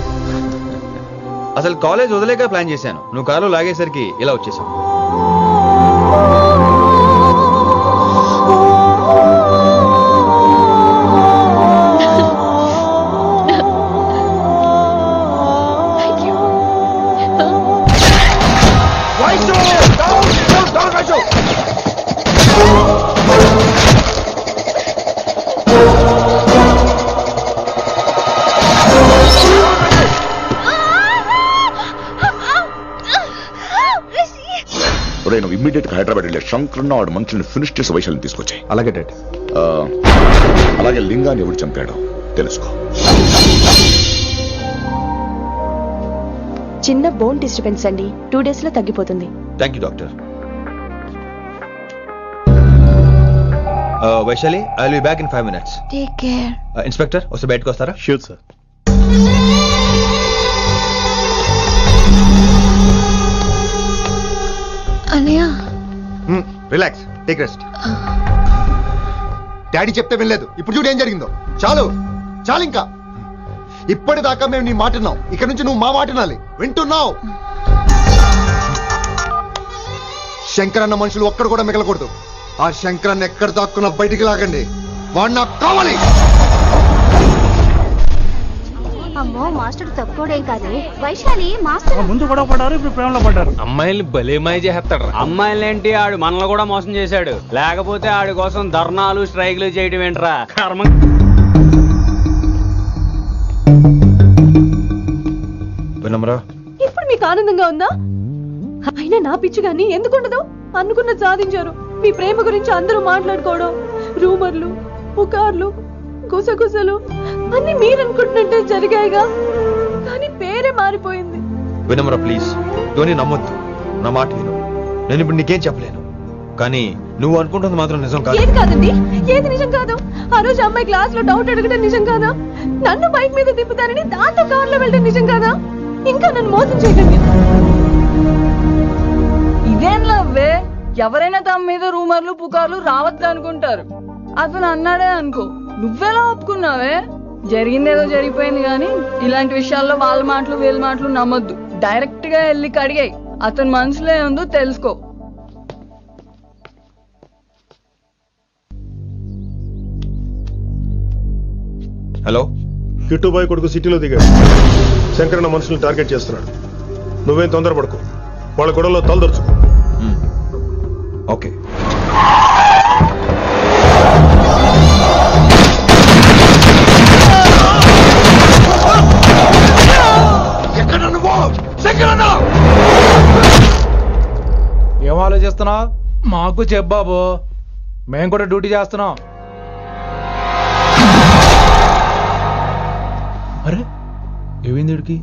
E: అసలు కాలేజ్ వదిలేక ప్లాన్ చేశాను, నువ్వు కారులో లాగేసరికి ఇలా వచ్చేసావు.
B: thank you.
M: నువ్వు ఇమ్మీడియట్ గా హైదరాబాద్ వెళ్ళే శంకరన్న వాడు మనుషుల్ని ఫినిష్ చేసి వైశాల్ని తీసుకొచ్చాయి.
E: అలాగే డాడ్.
M: అలాగే లింగాన్ని ఎవడు చంపాడో తెలుసుకో.
A: చిన్న బోన్ డిస్టర్బెన్స్ అండి, 2 days లో తగ్గిపోతుంది.
E: Thank you doctor. Vaishali, I will be back in 5 minutes.
B: Take care.
E: Inspector వస్తే బయటకు వస్తారా?
J: Sure sir.
B: అన్నయ్య,
J: రిలాక్స్, టేక్ రెస్ట్. డాడీ చెప్తే వినలేదు, ఇప్పుడు చూడు ఏం జరిగిందో. చాలు చాలు, ఇంకా ఇప్పటిదాకా మేము నీ మాట విన్నాం, ఇక్కడ నుంచి నువ్వు మా మాట వినాలి. వింటున్నావు? శంకరన్న మనుషులు ఒక్కడ కూడా మిగలకూడదు. ఆ శంకరన్న ఎక్కడ దాక్కున్నా బయటికి లాగండి, వాడు నాకు కావాలి.
L: అమ్మో, మాస్టర్ తక్కువడేం కాదు. వైశాలి మాస్టర్
I: ముందు గొడవ పడ్డారు, ఇప్పుడు ప్రేమలో పడ్డారు.
G: అమ్మాయిల్ని భలే మాయ చేస్తాడు.
F: అమ్మాయిలేంటి, ఆడు మనల్ని కూడా మోసం చేశాడు. లేకపోతే ఆడి కోసం ధర్నాలు స్ట్రైక్లు చేయడం ఏంట్రా కర్మ.
E: వినమ్రా,
K: ఇప్పుడు మీకు ఆనందంగా ఉందా? అయినా నా పిచ్చి గాని ఎందుకుండదు? అనుకున్న సాధించారు. మీ ప్రేమ గురించి అందరూ మాట్లాడుకోవడం, రూమర్లు, పుకార్లు, గుసగుసలు అన్ని మీరు అనుకుంటున్నట్టే జరిగాయిగా, కానీ పేరే మారిపోయింది.
E: వినమ్రా ప్లీజ్, ధోని నమ్మొద్దు, నా మాట విను. నేను ఇప్పుడు నీకేం చెప్పలేను, కానీ నువ్వు అనుకుంటుంది మాత్రం నిజం కాదు.
K: ఏది కాదండి, ఏది నిజం కాదు? ఆ రోజు అమ్మాయి క్లాస్ లో డౌట్ అడగడం నిజం కాదా? నన్ను బైక్ మీద తిప్పుతారని దాంతో కార్ లో వెళ్ళడం నిజం కాదా? ఇంకా నన్ను మోసం చేయకండి. ఇదేం లవ్వే? ఎవరైనా తమ మీద రూమర్లు పుకార్లు రావద్దు అనుకుంటారు. అతను అన్నాడే అనుకో, నువ్వెలా ఒప్పుకున్నావే? జరిగిందేదో జరిగిపోయింది, కానీ ఇలాంటి విషయాల్లో వాళ్ళ మాటలు వీళ్ళ మాటలు నమ్మొద్దు. డైరెక్ట్ గా వెళ్ళి కడిగాయి, అతని మనసులో ఏముందో తెలుసుకో.
E: హలో,
J: కిట్టుబాయ్ కొడుకు సిటీలో దిగాడు. శంకరన్న మనుషుల్ని టార్గెట్ చేస్తున్నాడు. నువ్వేం తొందరపడకు, వాళ్ళ గొడవలో తలదొరుచుకో.
E: ఓకే.
F: ఏం ఆలోచిస్తున్నావు? మాకు చెప్పాబు, మేము కూడా డ్యూటీ చేస్తున్నాం. అరే ఏమైంది వీడికి?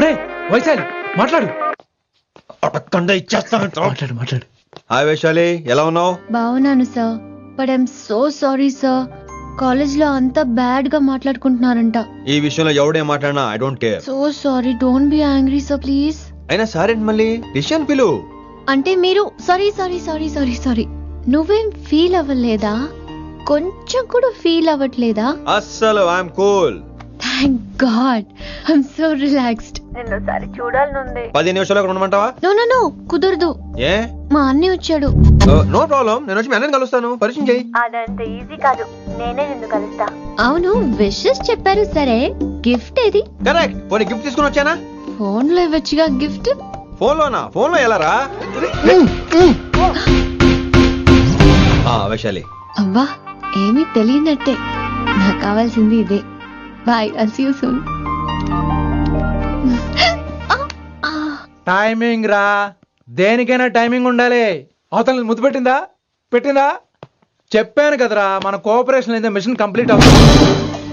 F: రే వైశాలి మాట్లాడు. మాట్లాడు మాట్లాడు.
E: హాయ్ వైశాలి, ఎలా ఉన్నావు?
B: బాగున్నాను sir, but I'm so sorry sir. College లో అంతా బ్యాడ్ గా మాట్లాడుకుంటున్నారంట.
E: ఈ విషయంలో ఎవడే మాట్లాడినా I don't care.
B: So sorry, don't be angry sir please.
E: అయినా సరే మళ్ళీ డిసిషన్ పిలు.
B: అంటే మీరు sorry sorry sorry sorry sorry నువ్వేం ఫీల్ అవ్వలేదా? కొంచెం కూడా ఫీల్ అవ్వట్లేదా?
E: అస్సలు I'm cool.
B: Thank God, I'm so relaxed. నిన్నోసారి చూడాలనుంది.
E: 10 నిమిషాలు అక్కడ ఉండమంటావా?
B: నో నో నో, కుదరదు.
E: ఏ?
B: మా అన్నయ్య వచ్చాడు.
E: నో ప్రాబ్లం, నేను వచ్చి మీ అన్నని కలుస్తాను, పరిచయం చేయి.
L: అదంత ఈజీ కాదు, నేనే నిన్ను కలుస్తా.
B: అవును, విషెస్ చెప్పారు సరే, గిఫ్ట్ ఏది?
E: కరెక్ట్, పోనీ గిఫ్ట్ తీసుకుని వచ్చానా?
B: ఫోన్ లో ఇవ్వచ్చుగా గిఫ్ట్.
E: ఫోన్లోనా? ఫోన్లో ఎలా రా? వైశాలి.
B: అబ్బా ఏమీ తెలియనట్టే. నాకు కావాల్సింది ఇదే. Bye, I'll see you soon.
F: Timing రా, దేనికైనా టైమింగ్ ఉండాలి. అవతల ముద్దు పెట్టిందా? పెట్టిందా? చెప్పాను కదరా, మన కోఆపరేషన్ అయితే మిషన్ కంప్లీట్ అవుతుంది.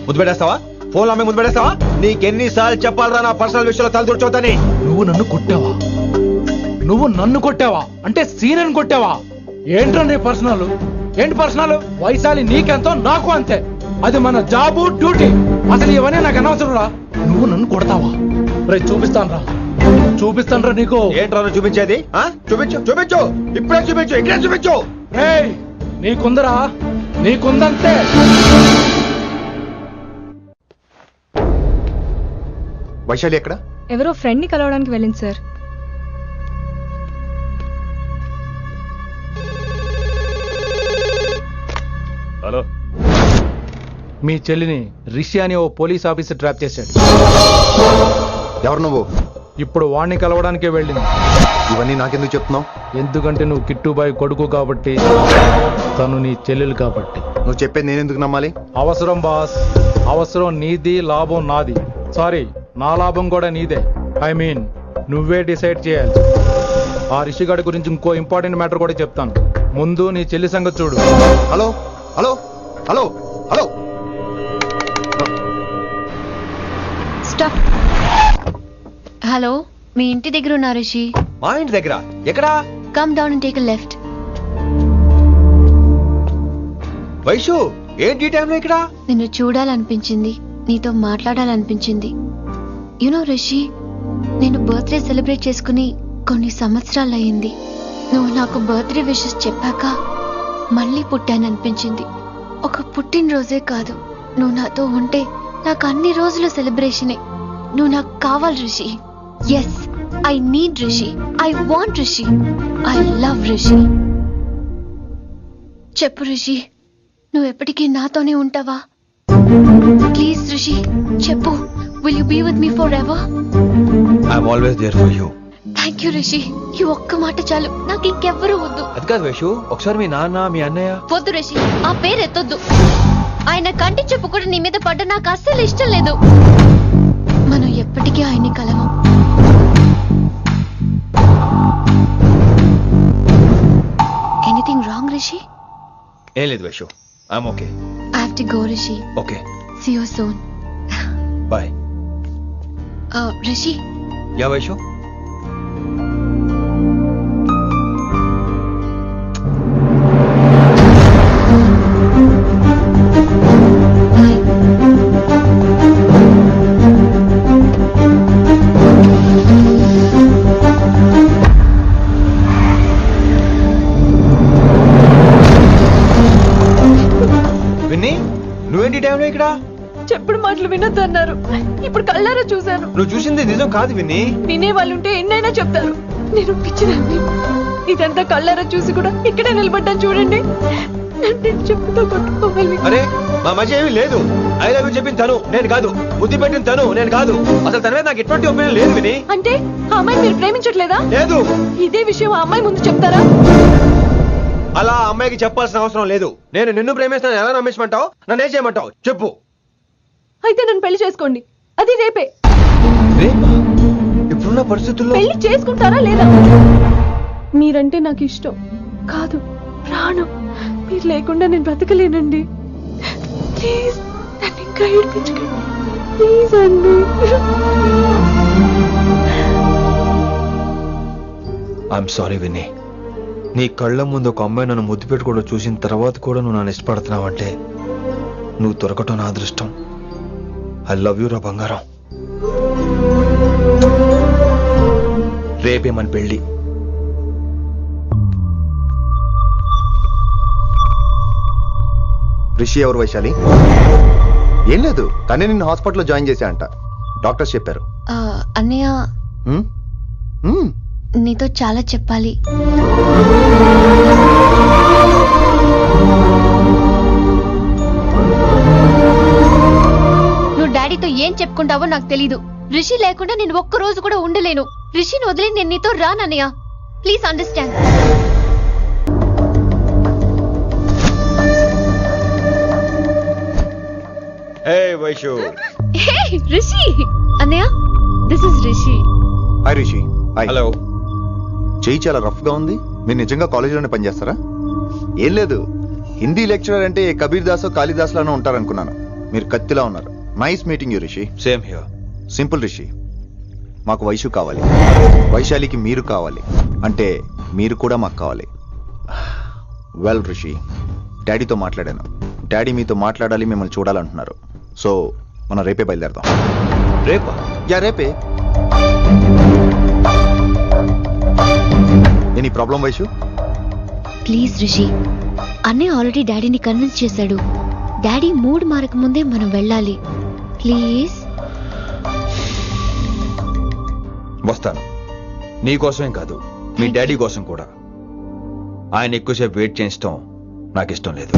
E: ముద్దు పెట్టేస్తావా? ఫోన్ అమ్మాయి ముద్దు పెట్టేస్తావా? నీకెన్నిసార్లు చెప్పాలరా నా పర్సనల్ విషయంలో తల దూర్చోతని?
F: నువ్వు నన్ను కొట్టావా? నువ్వు నన్ను కొట్టావా? అంటే సీనియర్ని కొట్టావా? ఏంట్రా నీ పర్సనల్? ఏంటి పర్సనల్? వైశాలి నీకెంతో నాకు అంతే. అది మన జాబు, డ్యూటీ. అసలు ఇవన్నీ నాకు అనవసరం రా. నువ్వు నన్ను కొడతావా? రే చూపిస్తాను రా, చూపిస్తాను రా నీకు.
E: ఏంట్రా నువ్వు చూపించేది? చూపించు చూపించు, ఇప్పుడే చూపించు, ఇక్కడే చూపించు.
F: రేయ్ నీకుందరా, నీకుందంతే.
J: వైశాలి ఎక్కడ?
K: ఎవరో ఫ్రెండ్ ని కలవడానికి వెళ్ళింది సార్.
I: హలో,
F: మీ చెల్లిని రిషి అని ఓ పోలీస్ ఆఫీసర్ ట్రాప్ చేశాడు.
J: ఎవరు నువ్వు?
F: ఇప్పుడు వాణ్ణి కలవడానికే వెళ్ళింది.
J: ఇవన్నీ నాకెందుకు చెప్తున్నావు?
F: ఎందుకంటే నువ్వు కిట్టుబాయ్ కొడుకు కాబట్టి, తను నీ చెల్లెలు కాబట్టి.
J: నువ్వు చెప్పేది నేను ఎందుకు నమ్మాలి?
F: అవసరం బాస్, అవసరం నీది, లాభం నాది. సారీ, నా లాభం కూడా నీదే. ఐ మీన్ నువ్వే డిసైడ్ చేయాలి. ఆ రిషిగాడి గురించి ఇంకో ఇంపార్టెంట్ మ్యాటర్ కూడా చెప్తాను. ముందు నీ చెల్లి సంగతి చూడు.
J: Hello hello hello hello.
B: Stop. Hello, మీ ఇంటి దగ్గర ఉన్నా రిషి?
E: మా ఇంటి దగ్గర ఎక్కడా?
B: Come down and take a left.
E: Vaishu ఏంటి టైంలో ఇక్కడ?
B: నిన్ను చూడాలనిపించింది, నీతో మాట్లాడాలనిపించింది. యునో రిషి, నేను బర్త్డే సెలబ్రేట్ చేసుకుని కొన్ని సంవత్సరాలయ్యింది. నువ్వు నాకు బర్త్డే విషెస్ చెప్పాక మళ్ళీ పుట్టాననిపించింది. ఒక పుట్టినరోజే కాదు, నువ్వు నాతో ఉంటే నాకు అన్ని రోజులు సెలబ్రేషనే. నువ్వు నాకు కావాలి Rishi. Yes, I need Rishi, I want Rishi, I love Rishi. చెప్పు రిషి, నువ్వు ఎప్పటికీ నాతోనే ఉంటావా? ప్లీజ్ రిషి చెప్పు. Will you be with me forever?
E: I'm always there for you.
B: Thank you Rishi, ఈ ఒక్క మాట చాలు, నాకు ఇంకెవ్వరూ వద్దు.
E: అది కాదు వైషు, ఒకసారి మీ నాన్న, మీ అన్నయ్య.
B: వద్దు రిషి, ఆ పేరు ఎత్తొద్దు. ఆయన కంటి చెప్పు కూడా నీ మీద పడ్డ నాకు అస్సలు ఇష్టం లేదు. మనం ఎప్పటికీ ఆయన్ని కలవం. Anything wrong Rishi?
E: ఏం లేదు Vaishu, I'm okay.
B: I have to go Rishi.
E: Okay,
B: see you soon.
E: Bye.
B: Rishi.
E: Yeah Vaishu. Vinni, నువ్వేంటి టైంలో ఇక్కడ?
K: చెప్పుడు మాటలు వినొద్దన్నారు, ఇప్పుడు కళ్ళారా చూశాను.
E: నువ్వు చూసింది నిజం కాదు విన్నీ.
K: వినే వాళ్ళుంటే ఎన్నైనా చెప్తారు, నేను పిచ్చిదాన్ని. ఇదంతా కళ్ళారా చూసి కూడా ఇక్కడే నిలబడ్డాను చూడండి. నన్ను చెప్పుతో కొట్టుకోవాలి.
E: అరే మా మధ్య ఏమీ లేదు. ఐ లవ్ యూ చెప్పింది తను, నేను కాదు. బుద్ధి పెట్టిన తను, నేను కాదు. అసలు తన మీద నాకు ఎటువంటి ఒపీనియన్ లేదు విని.
K: అంటే ఆ అమ్మాయి మీరు ప్రేమించట్లేదా?
E: లేదు.
K: ఇదే విషయం ఆ అమ్మాయి ముందు చెప్తారా?
E: అలా అమ్మాయికి చెప్పాల్సిన అవసరం లేదు. నేను నిన్ను ప్రేమిస్తాను ఎలా నమ్మించమంటావు? నన్ను ఏం చేయమంటావు చెప్పు.
K: అయితే నన్ను పెళ్లి చేసుకోండి, అది రేపే.
E: రేపా? ఇప్పుడు ఇప్పుడున్న పరిస్థితుల్లో
K: పెళ్లి చేసుకుంటారా లేదా? మీరంటే నాకు ఇష్టం కాదు, ప్రాణం. మీరు లేకుండా నేను బ్రతకలేనండి. ప్లీజ్ నన్ను ఇంకా ఏడిపించకండి. ప్లీజ్ అండి.
E: I'm sorry Vinni. నీ కళ్ళ ముందు ఒక అమ్మాయి నన్ను ముద్దు పెట్టుకోవడం చూసిన తర్వాత కూడా నువ్వు నన్ను ఇష్టపడుతున్నావంటే నువ్వు దొరకటం నా అదృష్టం. ఐ లవ్ యూ రా బంగారం. రేపే మన పెళ్ళి.
J: రిషి ఎవరు వైశాలి? ఏం లేదు, తనే నిన్ను హాస్పిటల్లో జాయిన్ చేశా అంట, డాక్టర్స్ చెప్పారు.
B: అన్నయ్య
J: హ్మ్? హ్మ్.
B: నీతో చాలా చెప్పాలి. నువ్వు డాడీతో ఏం చెప్పుకుంటావో నాకు తెలీదు. రిషి లేకుండా నేను ఒక్క రోజు కూడా ఉండలేను. రిషిని వదిలి నేను నీతో రానన్నయ్య. Please understand.
E: వైషు.
B: రిషి అన్నయ్య, this is Rishi.
J: Hi Rishi. Hi.
E: Hello.
J: చెయ్యి చాలా రఫ్ గా ఉంది. మీరు నిజంగా కాలేజీలోనే పనిచేస్తారా? ఏం లేదు, హిందీ లెక్చరర్ అంటే కబీర్ దాసో కాళిదాస్ లానో ఉంటారనుకున్నాను. మీరు కత్తిలా ఉన్నారు. Nice meeting you Rishi.
E: Same here.
J: Simple Rishi, మాకు వైషు కావాలి, వైశాలికి మీరు కావాలి, అంటే మీరు కూడా మాకు కావాలి. వెల్ రిషి, డాడీతో మాట్లాడాను. డాడీ మీతో మాట్లాడాలి, మిమ్మల్ని చూడాలంటున్నారు. సో మనం రేపే బయలుదేరదాం.
E: రేపా?
J: యా రేపే. Any problem Vaishu?
B: Please Rishi, అన్నయ్య ఆల్రెడీ డాడీని కన్విన్స్ చేశాడు. డాడీ మూడ్ మారక ముందే మనం వెళ్ళాలి. ప్లీజ్.
E: వస్తాను. నీ కోసమేం కాదు, మీ డాడీ కోసం కూడా. ఆయన ఎక్కువసేపు వెయిట్ చేయించడం నాకు ఇష్టం లేదు.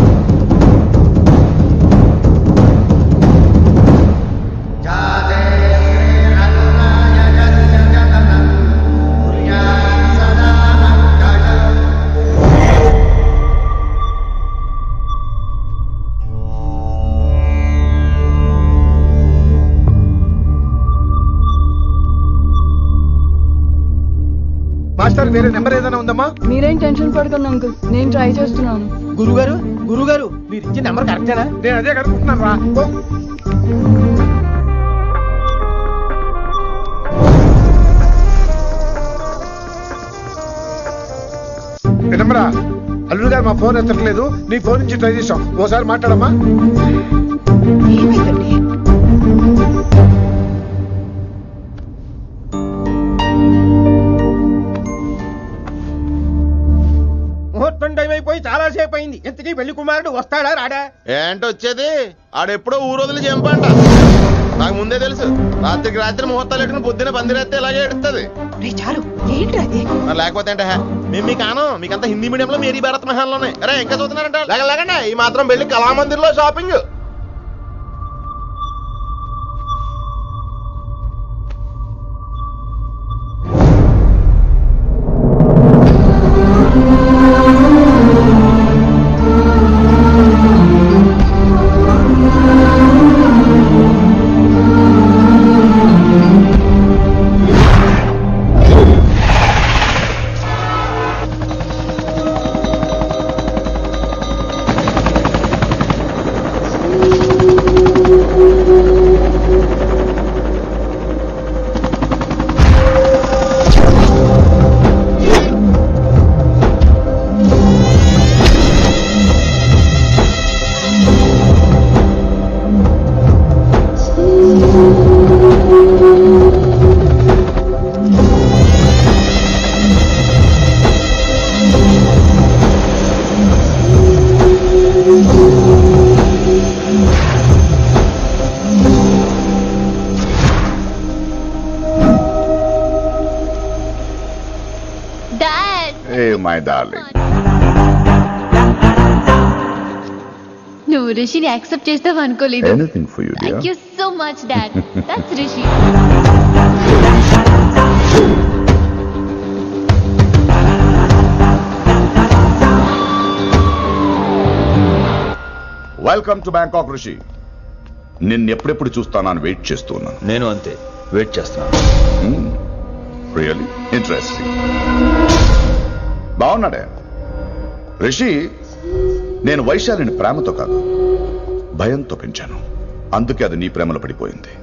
F: మాస్టర్ వేరే నెంబర్ ఏదైనా ఉందమ్మా?
K: మీరేం టెన్షన్ పడకండి అంకుల్, నేను ట్రై చేస్తున్నాను.
F: గురుగారు మీరు ఇచ్చిన నెంబర్ కరెక్టేనా? నేను అదే కనుక్కుంటున్నాను రా. వినమ్రా, అల్లుడు గారు మా ఫోన్ ఎత్తట్లేదు, నీ ఫోన్ నుంచి ట్రై చేసాం, ఓసారి మాట్లాడమ్మా. ఏమైందండి? ముహూర్తం టైం అయిపోయి చాలా సేపు అయింది. ఎంతకీ పెళ్లి కుమారుడు వస్తాడా రాడా?
D: ఏంటి వచ్చేది? ఆడెప్పుడో ఊరోజులు చంపంట. నాకు ముందే తెలుసు. రాత్రికి రాత్రి ముహూర్తాలు ఎట్టుకుని పొద్దున పందిరేస్తే ఇలాగే ఎడుతుంది. లేకపోతే అంటే మేము మీకు ఆనం, మీకంతా హిందీ మీడియంలో మేరీ భారత్ మహాల్లోనే. అరే ఇంకా చూస్తున్నారంట. లేకండి ఈ మాత్రం వెళ్ళి కళామందిర్లో షాపింగ్.
M: My darling.
B: నువ్వు రిషిని యాక్సెప్ట్ చేస్తావు అనుకోలేదు.
M: Anything for you, dear.
B: Thank you so much dad. That's Rishi.
M: Welcome to Bangkok Rishi. నిన్నెప్పుడెప్పుడు చూస్తానని వెయిట్ చేస్తున్నాను.
E: నేను అంతే వెయిట్ చేస్తున్నాను.
M: Really interesting. బాగున్నాడే రిషి. నేను వైశాలిని ప్రేమతో కాదు భయంతో పెంచాను. అందుకే అది నీ ప్రేమలో పడిపోయింది.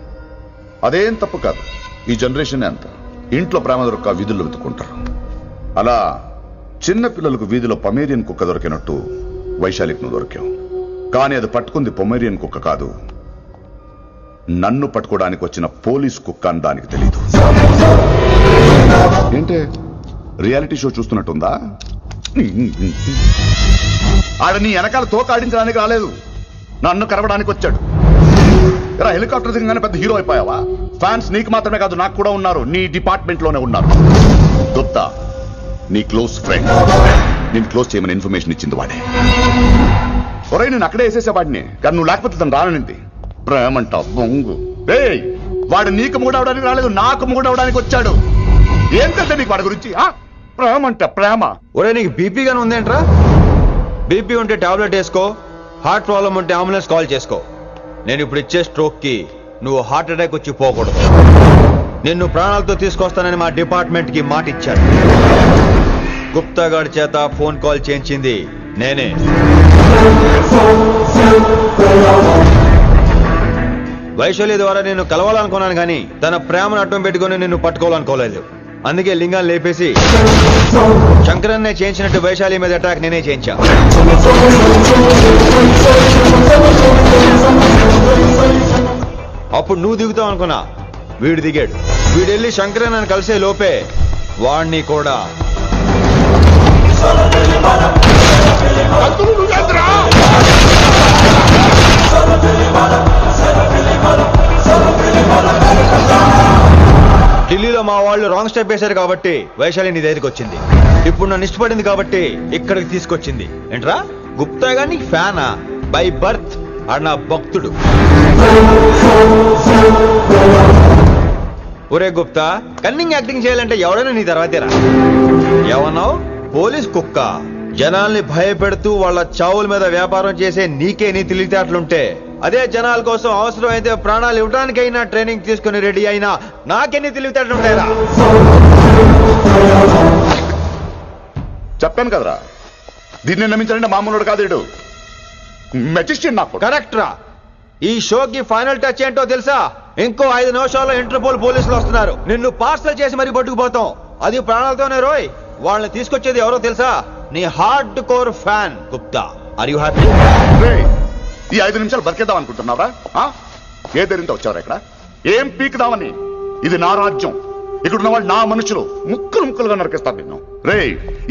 M: అదేం తప్పు కాదు. ఈ జనరేషన్ అంత ఇంట్లో ప్రేమ దొరక్క వీధుల్లో వెతుక్కుంటారు. అలా చిన్న పిల్లలకు వీధిలో పొమేరియన్ కుక్క దొరికినట్టు వైశాలికి నువ్వు దొరికావు. కానీ అది పట్టుకుంది పొమేరియన్ కుక్క కాదు, నన్ను పట్టుకోవడానికి వచ్చిన పోలీస్ కుక్క అని దానికి తెలీదు. ఏంటే రియాలిటీ షో చూస్తున్నట్టుందా? ఆడ నీ వెనకాల తోక ఆడించడానికి రాలేదు, నన్ను కరవడానికి వచ్చాడు. ఇలా హెలికాప్టర్ దిగగానే పెద్ద హీరో అయిపోయావా? ఫ్యాన్స్ నీకు మాత్రమే కాదు నాకు కూడా ఉన్నారు, నీ డిపార్ట్మెంట్ లోనే ఉన్నారు. గుప్తా నీ క్లోజ్ ఫ్రెండ్, నేను క్లోజ్ చేయమని ఇన్ఫర్మేషన్ ఇచ్చింది వాడే. ఒరే నేను అక్కడే వేసేసేవాడిని, కానీ నువ్వు లేకపోతే తను రానంది. ప్రేమంట బొంగు. వాడు నీకు మూడవడానికి రాలేదు, నాకు మూడవడానికి వచ్చాడు. ఏంటంటే నీకు వాడి గురించి ప్రేమంట ప్రేమ.
E: ఒరే నీకు బీపీ గానీ ఉందేంట్రా? బీపీ ఉంటే టాబ్లెట్ వేసుకో, హార్ట్ ప్రాబ్లం ఉంటే అంబులెన్స్ కాల్ చేసుకో. నేను ఇప్పుడు ఇచ్చే స్ట్రోక్ కి నువ్వు హార్ట్ అటాక్ వచ్చి పోకూడదు. నిన్ను ప్రాణాలతో తీసుకొస్తానని మా డిపార్ట్మెంట్ కి మాట ఇచ్చాను. గుప్తా గారి చేత ఫోన్ కాల్ చేయించింది నేనే. వైశాలి ద్వారా నేను కలవాలనుకున్నాను కానీ తన ప్రేమను అడ్డం పెట్టుకుని నిన్ను పట్టుకోవాలనుకోలేదు. అందుకే లింగాన్ని లేపేసి శంకరన్నే చేయించినట్టు వైశాలి మీద అటాక్ నేనే చేయించా. అప్పుడు నువ్వు దిగుతావు అనుకున్నా, వీడు దిగాడు. వీడెళ్ళి శంకరన్నని కలిసే లోపే వాణ్ణి కూడా ఢిల్లీలో మా వాళ్ళు రాంగ్ స్టెప్ వేశారు కాబట్టి వైశాలి నీ దగ్గరికి వచ్చింది. ఇప్పుడు నన్ను ఇష్టపడింది కాబట్టి ఇక్కడికి తీసుకొచ్చింది. ఏంట్రా గుప్తా గాని ఫ్యానా? బై బర్త్ ఆడు నా భక్తుడు. ఒరే గుప్తా, కన్నింగ్ యాక్టింగ్ చేయాలంటే ఎవడైనా నీ తర్వాతేరా. ఏమన్నావు? పోలీస్ కుక్క. జనాల్ని భయపెడుతూ వాళ్ళ చావుల మీద వ్యాపారం చేసే నీకే నీ తెలివితేటలుంటే, అదే జనాల కోసం అవసరం అయితే ప్రాణాలు ఇవ్వడానికైనా ట్రైనింగ్ తీసుకుని రెడీ అయినా నాకెన్ని తెలివితేటలుంటాయిరా?
M: చెప్పాను కదరా, దీన్ని నమ్మించాలంటే మామూలుడు కాదు, మెజిస్ట్రియన్. నాకు
E: కరెక్ట్ రా. ఈ షోకి ఫైనల్ టచ్ ఏంటో తెలుసా? ఇంకో 5 నిమిషాల్లో ఇంటర్పోల్ పోలీసులు వస్తున్నారు. నిన్ను పార్సల్ చేసి మరీ పట్టుకుపోతాం, అది ప్రాణాలతోనే రోయ్. వాళ్ళని తీసుకొచ్చేది ఎవరో తెలుసా? నీ hardcore fan Gupta. Are you happy?
M: ఈ 5 నిమిషాలు బతికేద్దాం అనుకుంటున్నావా? ఏ ధైర్యంతో వచ్చారా ఇక్కడ? ఏం పీకుదామని? ఇది నా రాజ్యం, ఇక్కడ ఉన్న వాళ్ళు నా మనుషులు. ముక్కలు ముక్కలుగా నరికేస్తారు నిన్ను.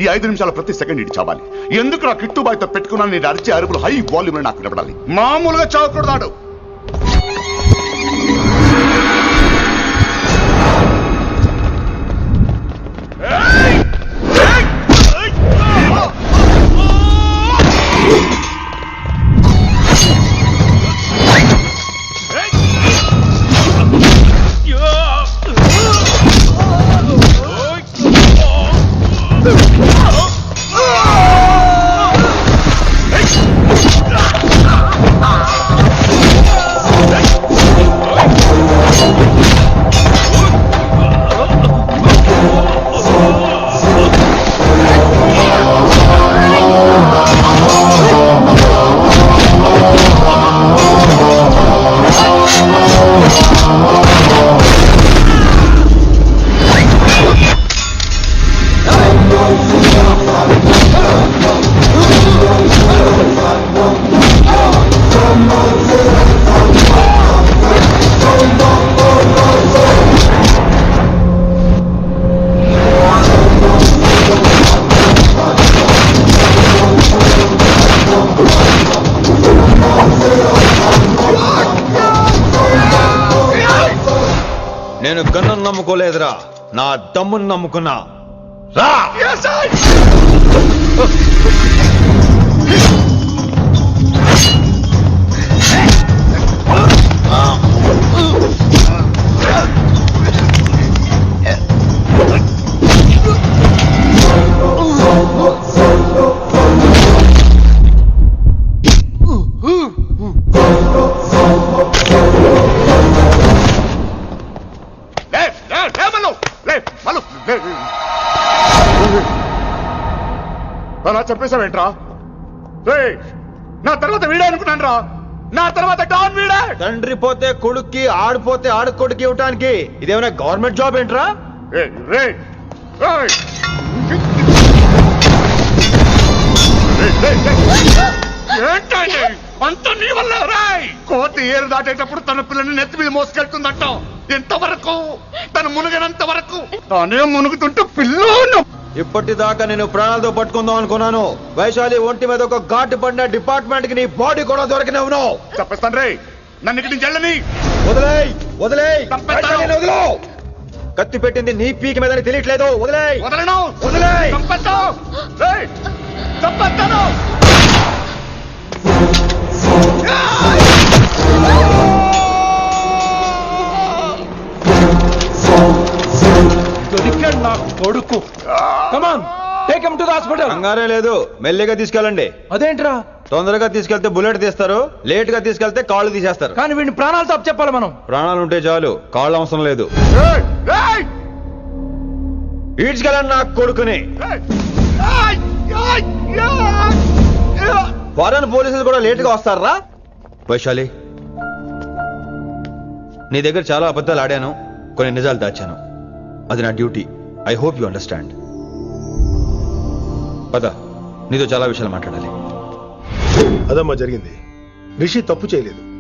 M: ఈ 5 నిమిషాల ప్రతి సెకండ్ ఇటు చావాలి. ఎందుకు నా కిట్టుబాయ్తో పెట్టుకున్నాను? నేను అరిచే అరుపులు హై వాల్యూమ్ నాకు వినపడాలి, మామూలుగా చావకూడదాడు.
E: నేను గన్నును నమ్ముకోలేదురా, నా దమ్మును నమ్ముకున్నా. రా!
M: అలా చెప్పేశావేంట్రా? రేయ్, నా తర్వాత వీడే అనుకున్నాను రా. నా తర్వాత డాన్ వీడే.
E: తండ్రి పోతే కొడుక్కి, ఆడిపోతే ఆడుకోడికి ఇవ్వటానికి ఇదేమైనా గవర్నమెంట్ జాబ్ ఏంట్రా?
M: రేయ్, రేయ్, రేయ్. ఏంటండి అంత నీ వల్ల? రాయ్, కోతి ఏరు దాటేటప్పుడు తన పిల్లని నెత్తి మీద మోసుకెళ్తుందంట. ఎంతవరకు? తను మునిగినంత వరకు. తానే మునుగుతుంటే పిల్లను
E: ఇప్పటిదాకా నేను ప్రాణాలతో పట్టుకుందాం అనుకున్నాను. వైశాలి ఒంటి మీద ఒక ఘాటు పడిన డిపార్ట్మెంట్ కి నీ బాడీ కూడా దొరికినవును.
M: చెప్పేస్తాను రే, నన్ను ఇక్కడి నుంచి వెళ్ళని.
E: వదిలేయ్, వదిలేయ్, వైశాలిని వదిలో. కత్తి పెట్టింది నీ పీకి మీద తెలియట్లేదు. వదిలేయ్.
M: వదలను.
E: వదిలేయ్.
M: చంపేస్తాను. రేయ్, చంపేస్తాను.
F: దొరికాడు నా కొడుకు. Come on, take him to the hospital.
E: కంగారే లేదు, మెల్లిగా తీసుకెళ్ళండి.
F: అదేంట్రా?
E: తొందరగా తీసుకెళ్తే బుల్లెట్ తీస్తారు, లేట్ గా తీసుకెళ్తే కాళ్ళు తీసేస్తారు.
F: కానీ వీడిని ప్రాణాలతో అప్పచెప్పాలి మనం.
E: ప్రాణాలు ఉంటే చాలు, కాళ్ళు అవసరం లేదు.
M: రేయ్, రేయ్.
E: ఈడ్చుకెళ్ళండి నా కొడుకుని.
M: ఏయ్, ఏయ్, ఏయ్.
E: ఫారెన్ పోలీసులు కూడా లేట్ గా వస్తారా? వైశాలి, నీ దగ్గర చాలా అబద్ధాలు ఆడాను, కొన్ని నిజాలు దాచాను. అది నా duty. I hope you understand. పద, నీతో చాలా విషయాలు మాట్లాడాలి.
C: అదమ్మా జరిగింది. రిషి తప్పు చేయలేదు.